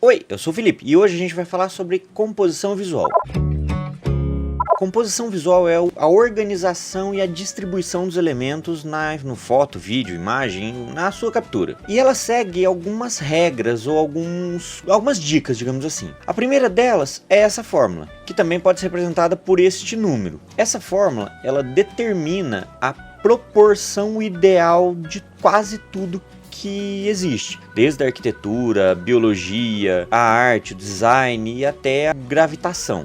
Oi, eu sou o Felipe e hoje a gente vai falar sobre composição visual. Composição visual é a organização e a distribuição dos elementos no foto, vídeo, imagem, na sua captura. E ela segue algumas regras ou algumas dicas, digamos assim. A primeira delas é essa fórmula, que também pode ser representada por este número. Essa fórmula, ela determina a proporção ideal de quase tudo que existe, desde a arquitetura, a biologia, a arte, o design e até a gravitação.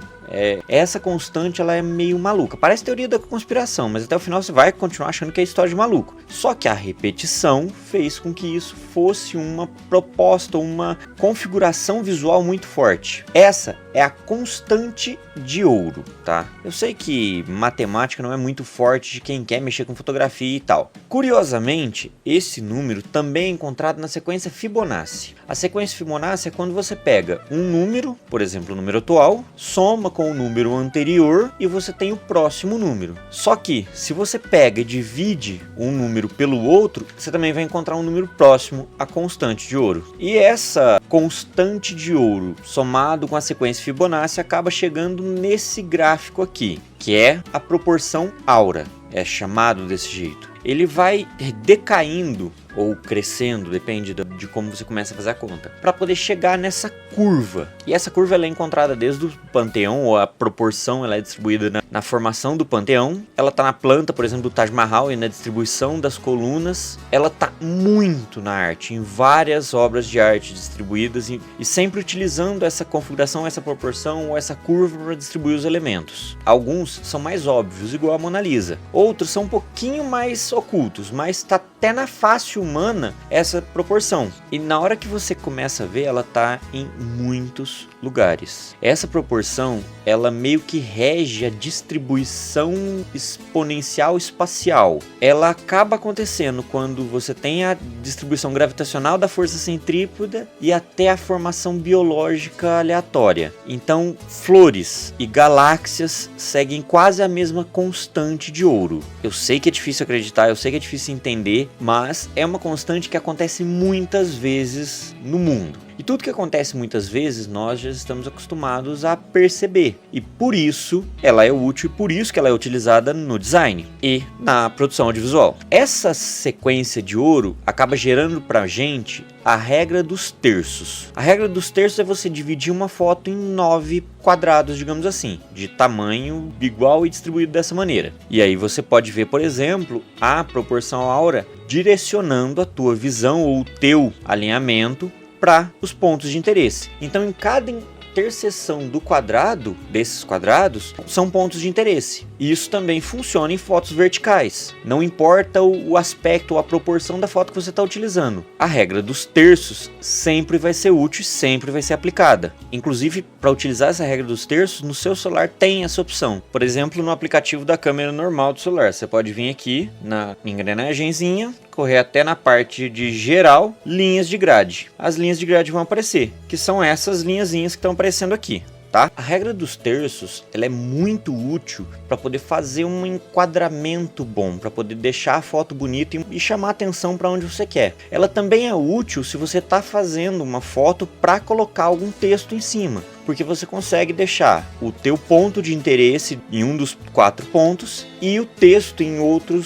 Essa constante ela é meio maluca, parece teoria da conspiração, mas até o final você vai continuar achando que é história de maluco. Só que a repetição fez com que isso fosse uma proposta, uma configuração visual muito forte. Essa é a constante de ouro, tá? Eu sei que matemática não é muito forte de quem quer mexer com fotografia e tal. Curiosamente, esse número também é encontrado na sequência Fibonacci. A sequência Fibonacci é quando você pega um número, por exemplo, o número atual, soma com o número anterior e você tem o próximo número. Só que, se você pega e divide um número pelo outro, você também vai encontrar um número próximo à constante de ouro. E essa constante de ouro, somado com a sequência Fibonacci, acaba chegando nesse gráfico aqui, que é a proporção aura. É chamado desse jeito. Ele vai decaindo ou crescendo, depende de como você começa a fazer a conta, para poder chegar nessa curva. E essa curva ela é encontrada desde o Panteão, ou a proporção ela é distribuída na formação do Panteão. Ela está na planta, por exemplo, do Taj Mahal e na distribuição das colunas. Ela está muito na arte, em várias obras de arte distribuídas e sempre utilizando essa configuração, essa proporção ou essa curva para distribuir os elementos. Alguns são mais óbvios, igual a Mona Lisa. Outros são um pouquinho mais ocultos, mas está até na face humana essa proporção. E na hora que você começa a ver, ela está em muitos lugares. Essa proporção, ela meio que rege a distribuição exponencial espacial. Ela acaba acontecendo quando você tem a distribuição gravitacional da força centrípeta e até a formação biológica aleatória. Então, flores e galáxias seguem quase a mesma constante de ouro. Eu sei que é difícil acreditar, eu sei que é difícil entender, mas é uma constante que acontece muitas vezes no mundo. E tudo que acontece muitas vezes nós já estamos acostumados a perceber. E por isso ela é útil e por isso que ela é utilizada no design e na produção audiovisual. Essa sequência de ouro acaba gerando pra gente a regra dos terços. A regra dos terços é você dividir uma foto em 9 quadrados, digamos assim, de tamanho igual e distribuído dessa maneira. E aí você pode ver, por exemplo, a proporção aura direcionando a tua visão ou o teu alinhamento para os pontos de interesse. Então, em cada interseção do quadrado, desses quadrados, são pontos de interesse. E isso também funciona em fotos verticais. Não importa o aspecto ou a proporção da foto que você está utilizando. A regra dos terços sempre vai ser útil e sempre vai ser aplicada. Inclusive, para utilizar essa regra dos terços, no seu celular tem essa opção. Por exemplo, no aplicativo da câmera normal do celular. Você pode vir aqui na engrenagenzinha, correr até na parte de geral, linhas de grade. As linhas de grade vão aparecer, que são essas linhazinhas que estão aparecendo aqui, tá? A regra dos terços, ela é muito útil para poder fazer um enquadramento bom, para poder deixar a foto bonita e chamar atenção para onde você quer. Ela também é útil se você está fazendo uma foto para colocar algum texto em cima, porque você consegue deixar o teu ponto de interesse em um dos 4 pontos e o texto em outro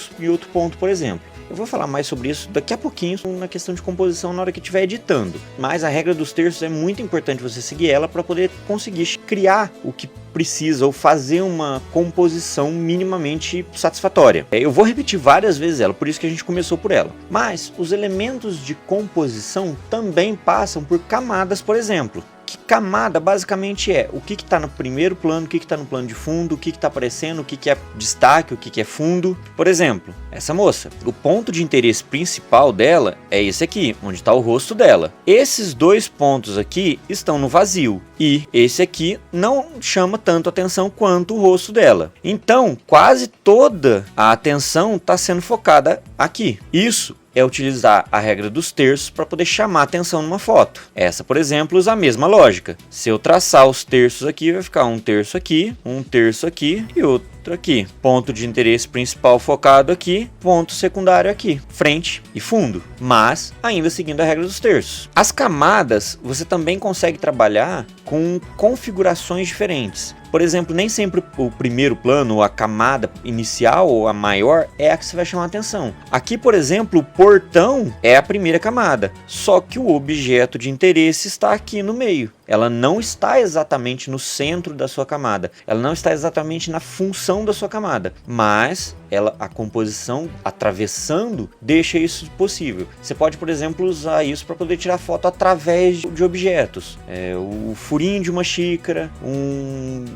ponto, por exemplo. Eu vou falar mais sobre isso daqui a pouquinho na questão de composição na hora que estiver editando. Mas a regra dos terços é muito importante você seguir ela para poder conseguir criar o que precisa ou fazer uma composição minimamente satisfatória. Eu vou repetir várias vezes ela, por isso que a gente começou por ela. Mas os elementos de composição também passam por camadas, por exemplo. Que camada basicamente é o que está no primeiro plano, o que está no plano de fundo, o que está aparecendo, o que é destaque, o que é fundo. Por exemplo, essa moça, o ponto de interesse principal dela é esse aqui, onde está o rosto dela. Esses 2 pontos aqui estão no vazio e esse aqui não chama tanto atenção quanto o rosto dela. Então, quase toda a atenção está sendo focada aqui. Isso é utilizar a regra dos terços para poder chamar atenção numa foto. Essa, por exemplo, usa a mesma lógica. Se eu traçar os terços aqui, vai ficar um terço aqui e outro centro aqui, ponto de interesse principal focado aqui, ponto secundário aqui, frente e fundo, mas ainda seguindo a regra dos terços. As camadas você também consegue trabalhar com configurações diferentes. Por exemplo, nem sempre o primeiro plano, ou a camada inicial, ou a maior, é a que você vai chamar a atenção. Aqui, por exemplo, o portão é a primeira camada, só que o objeto de interesse está aqui no meio. Ela não está exatamente no centro da sua camada, ela não está exatamente na função da sua camada, mas a composição atravessando deixa isso possível. Você pode, por exemplo, usar isso para poder tirar foto através de objetos. O furinho de uma xícara,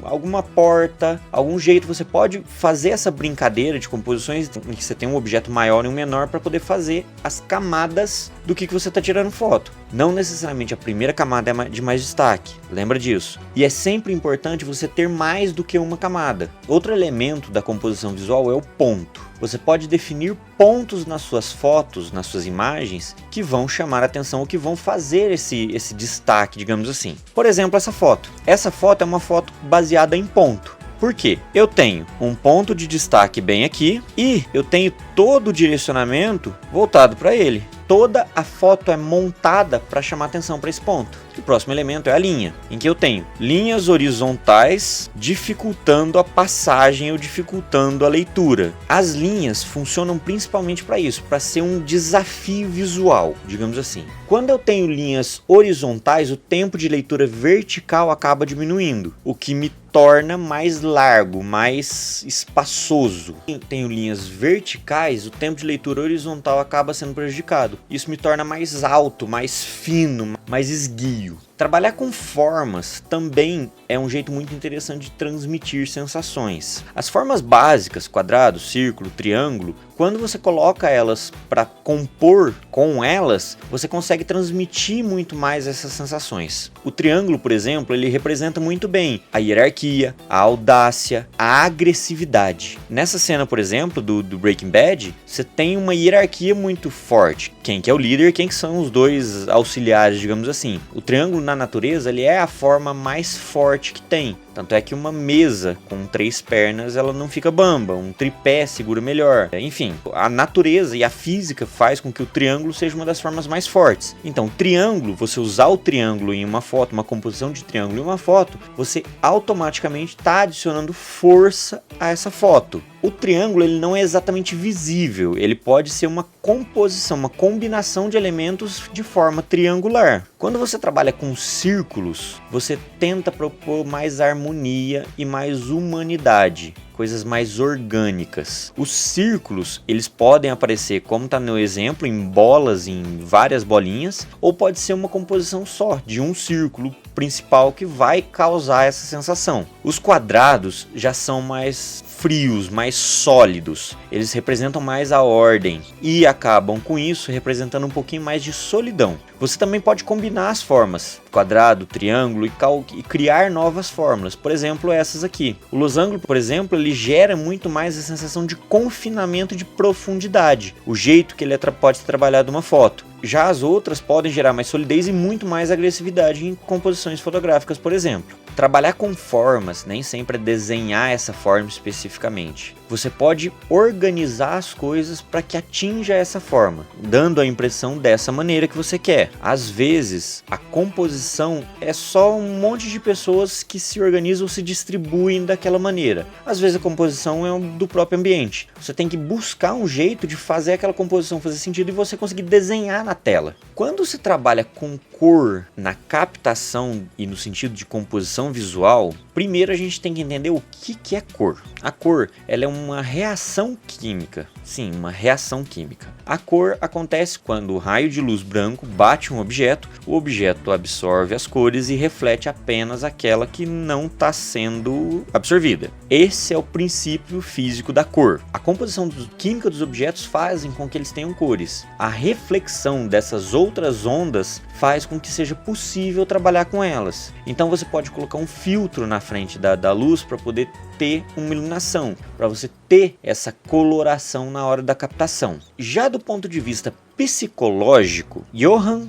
alguma porta, algum jeito. Você pode fazer essa brincadeira de composições em que você tem um objeto maior e um menor para poder fazer as camadas do que você está tirando foto. Não necessariamente a primeira camada é de mais destaque, lembra disso. E é sempre importante você ter mais do que uma camada. Outro elemento da composição visual é o ponto. Você pode definir pontos nas suas fotos, nas suas imagens, que vão chamar a atenção ou que vão fazer esse destaque, digamos assim. Por exemplo, essa foto. Essa foto é uma foto baseada em ponto. Por quê? Eu tenho um ponto de destaque bem aqui e eu tenho todo o direcionamento voltado para ele. Toda a foto é montada para chamar atenção para esse ponto. O próximo elemento é a linha, em que eu tenho linhas horizontais dificultando a passagem ou dificultando a leitura. As linhas funcionam principalmente para isso, para ser um desafio visual, digamos assim. Quando eu tenho linhas horizontais, o tempo de leitura vertical acaba diminuindo, o que me torna mais largo, mais espaçoso. Eu tenho linhas verticais, o tempo de leitura horizontal acaba sendo prejudicado. Isso me torna mais alto, mais fino, mais esguio. Trabalhar com formas também é um jeito muito interessante de transmitir sensações. As formas básicas, quadrado, círculo, triângulo, quando você coloca elas para compor com elas, você consegue transmitir muito mais essas sensações. O triângulo, por exemplo, ele representa muito bem a hierarquia, a audácia, a agressividade. Nessa cena, por exemplo, do Breaking Bad, você tem uma hierarquia muito forte. Quem que é o líder, quem que são os dois auxiliares, digamos assim. O triângulo na natureza, ele é a forma mais forte que tem. Tanto é que uma mesa com 3 pernas, ela não fica bamba, um tripé segura melhor. Enfim, a natureza e a física faz com que o triângulo seja uma das formas mais fortes. Então, triângulo, você usar o triângulo em uma foto, uma composição de triângulo em uma foto, você automaticamente está adicionando força a essa foto. O triângulo ele não é exatamente visível, ele pode ser uma composição, uma combinação de elementos de forma triangular. Quando você trabalha com círculos, você tenta propor mais harmonia e mais humanidade, coisas mais orgânicas. Os círculos, eles podem aparecer, como está no exemplo, em bolas, em várias bolinhas, ou pode ser uma composição só, de um círculo principal que vai causar essa sensação. Os quadrados já são mais frios, mais sólidos, eles representam mais a ordem e acabam com isso representando um pouquinho mais de solidão. Você também pode combinar as formas, quadrado, triângulo e criar novas fórmulas, por exemplo essas aqui. O losango, por exemplo, ele gera muito mais a sensação de confinamento de profundidade, o jeito que ele pode ser trabalhado numa foto. Já as outras podem gerar mais solidez e muito mais agressividade em composições fotográficas, por exemplo. Trabalhar com formas nem sempre é desenhar essa forma especificamente. Você pode organizar as coisas para que atinja essa forma, dando a impressão dessa maneira que você quer. Às vezes, a composição é só um monte de pessoas que se organizam ou se distribuem daquela maneira. Às vezes a composição é do próprio ambiente. Você tem que buscar um jeito de fazer aquela composição fazer sentido e você conseguir desenhar na tela. Quando se trabalha com cor na captação e no sentido de composição visual, primeiro a gente tem que entender o que é cor. A cor, ela é uma reação química. Sim, uma reação química. A cor acontece quando o raio de luz branco bate um objeto, o objeto absorve as cores e reflete apenas aquela que não está sendo absorvida. Esse é o princípio físico da cor. A composição química dos objetos fazem com que eles tenham cores. A reflexão dessas outras ondas faz com que seja possível trabalhar com elas. Então você pode colocar um filtro na frente da luz para poder ter uma iluminação, para você ter essa coloração na hora da captação. Já do ponto de vista psicológico, Johann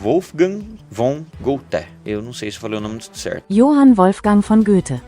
Wolfgang von Goethe. Eu não sei se eu falei o nome certo. Johann Wolfgang von Goethe.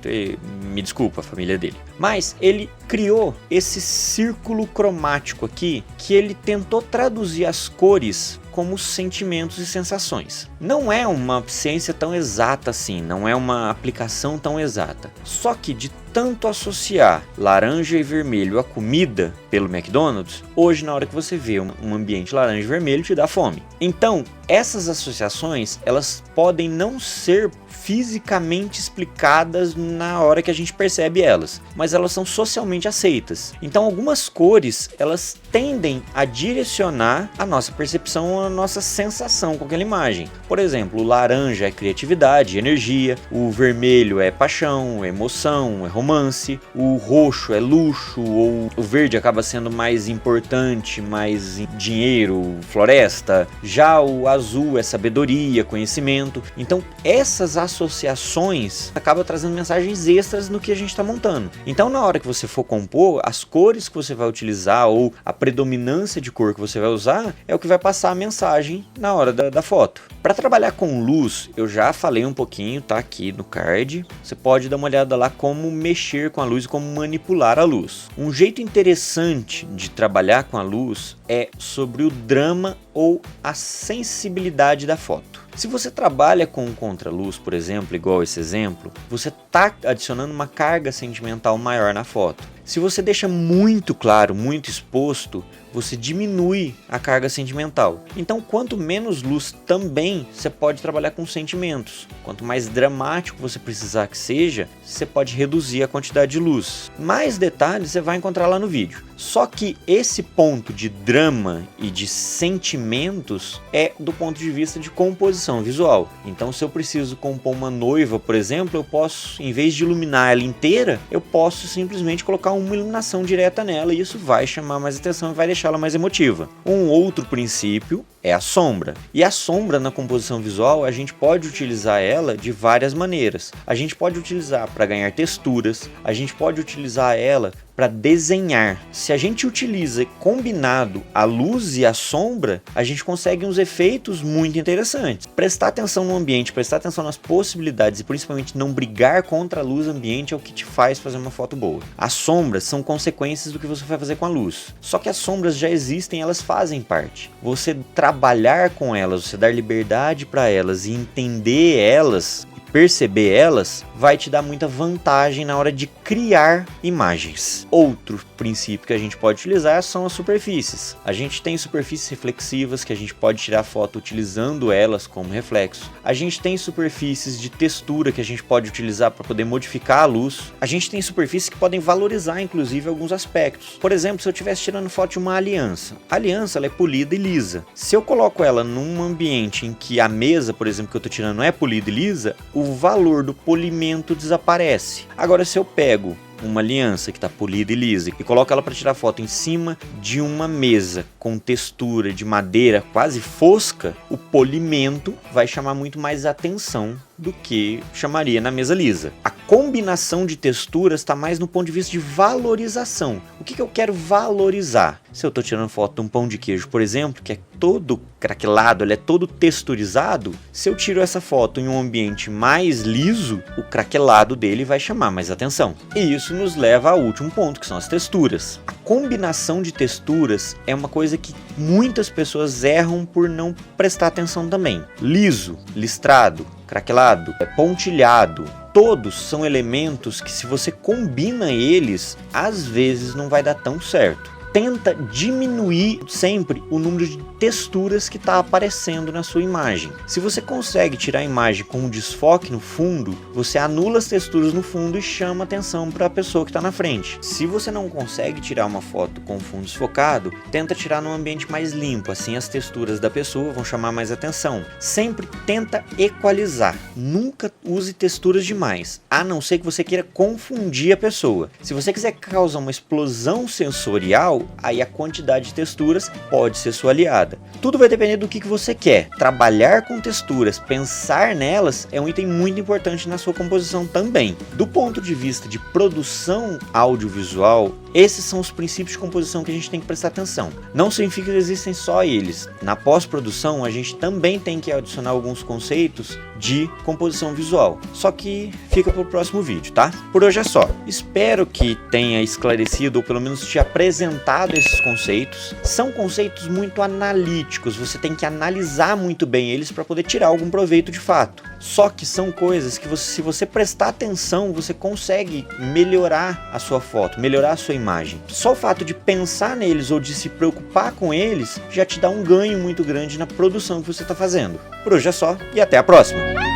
Me desculpa, a família dele. Mas ele criou esse círculo cromático aqui, que ele tentou traduzir as cores como sentimentos e sensações. Não é uma ciência tão exata assim, não é uma aplicação tão exata. Só que de tanto associar laranja e vermelho à comida pelo McDonald's, hoje na hora que você vê um ambiente laranja e vermelho te dá fome. Então, essas associações, elas podem não ser fisicamente explicadas na hora que a gente percebe elas, mas elas são socialmente aceitas. Então, algumas cores, elas tendem a direcionar a nossa percepção, a nossa sensação com aquela imagem. Por exemplo, o laranja é criatividade, energia, o vermelho é paixão, é emoção, é romance, o roxo é luxo, ou o verde acaba sendo mais importante, mais dinheiro, floresta, já o azul é sabedoria, conhecimento. Então, essas associações acabam trazendo mensagens extras no que a gente está montando. Então, na hora que você for compor, as cores que você vai utilizar ou a predominância de cor que você vai usar é o que vai passar a mensagem na hora da foto. Para trabalhar com luz, eu já falei um pouquinho, tá aqui no card. Você pode dar uma olhada lá como mexer com a luz e como manipular a luz. Um jeito interessante de trabalhar com a luz é sobre o drama ou a sensibilidade da foto. Se você trabalha com contraluz, por exemplo, igual esse exemplo, você está adicionando uma carga sentimental maior na foto. Se você deixa muito claro, muito exposto, você diminui a carga sentimental. Então, quanto menos luz também, você pode trabalhar com sentimentos. Quanto mais dramático você precisar que seja, você pode reduzir a quantidade de luz. Mais detalhes você vai encontrar lá no vídeo. Só que esse ponto de drama e de sentimentos é do ponto de vista de composição visual. Então, se eu preciso compor uma noiva, por exemplo, eu posso, em vez de iluminar ela inteira, eu posso simplesmente colocar uma iluminação direta nela e isso vai chamar mais atenção e vai deixá-la mais emotiva. Um outro princípio é a sombra. E a sombra na composição visual, a gente pode utilizar ela de várias maneiras. A gente pode utilizar para ganhar texturas, a gente pode utilizar ela para desenhar. Se a gente utiliza combinado a luz e a sombra, a gente consegue uns efeitos muito interessantes. Prestar atenção no ambiente, prestar atenção nas possibilidades e principalmente não brigar contra a luz ambiente é o que te faz fazer uma foto boa. As sombras são consequências do que você vai fazer com a luz. Só que as sombras já existem, elas fazem parte. Você trabalhar com elas, você dar liberdade para elas e entender elas, perceber elas, vai te dar muita vantagem na hora de criar imagens. Outro princípio que a gente pode utilizar são as superfícies. A gente tem superfícies reflexivas que a gente pode tirar foto utilizando elas como reflexo. A gente tem superfícies de textura que a gente pode utilizar para poder modificar a luz. A gente tem superfícies que podem valorizar inclusive alguns aspectos. Por exemplo, se eu estivesse tirando foto de uma aliança. A aliança ela é polida e lisa. Se eu coloco ela num ambiente em que a mesa, por exemplo, que eu estou tirando é polida e lisa, o valor do polimento desaparece. Agora, se eu pego uma aliança que está polida e lisa e coloco ela para tirar foto em cima de uma mesa com textura de madeira quase fosca, o polimento vai chamar muito mais atenção do que chamaria na mesa lisa. A combinação de texturas está mais no ponto de vista de valorização. O que eu quero valorizar? Se eu estou tirando foto de um pão de queijo, por exemplo, que é todo craquelado, ele é todo texturizado, se eu tiro essa foto em um ambiente mais liso, o craquelado dele vai chamar mais atenção. E isso nos leva ao último ponto, que são as texturas. A combinação de texturas é uma coisa que muitas pessoas erram por não prestar atenção também. Liso, listrado, craquelado, pontilhado, todos são elementos que, se você combina eles, às vezes não vai dar tão certo. Tenta diminuir sempre o número de texturas que está aparecendo na sua imagem. Se você consegue tirar a imagem com um desfoque no fundo, você anula as texturas no fundo e chama atenção para a pessoa que está na frente. Se você não consegue tirar uma foto com o fundo desfocado, tenta tirar num ambiente mais limpo, assim as texturas da pessoa vão chamar mais atenção. Sempre tenta equalizar, nunca use texturas demais, a não ser que você queira confundir a pessoa. Se você quiser causar uma explosão sensorial, aí a quantidade de texturas pode ser sua aliada. Tudo vai depender do que você quer. Trabalhar com texturas, pensar nelas é um item muito importante na sua composição também. Do ponto de vista de produção audiovisual, esses são os princípios de composição que a gente tem que prestar atenção. Não significa que existem só eles. Na pós-produção, a gente também tem que adicionar alguns conceitos de composição visual. Só que fica para o próximo vídeo, tá? Por hoje é só. Espero que tenha esclarecido ou pelo menos te apresentado esses conceitos. São conceitos muito analíticos. Você tem que analisar muito bem eles para poder tirar algum proveito de fato. Só que são coisas que se você prestar atenção, você consegue melhorar a sua foto, melhorar a sua imagem. Só o fato de pensar neles ou de se preocupar com eles já te dá um ganho muito grande na produção que você está fazendo. Por hoje é só e até a próxima!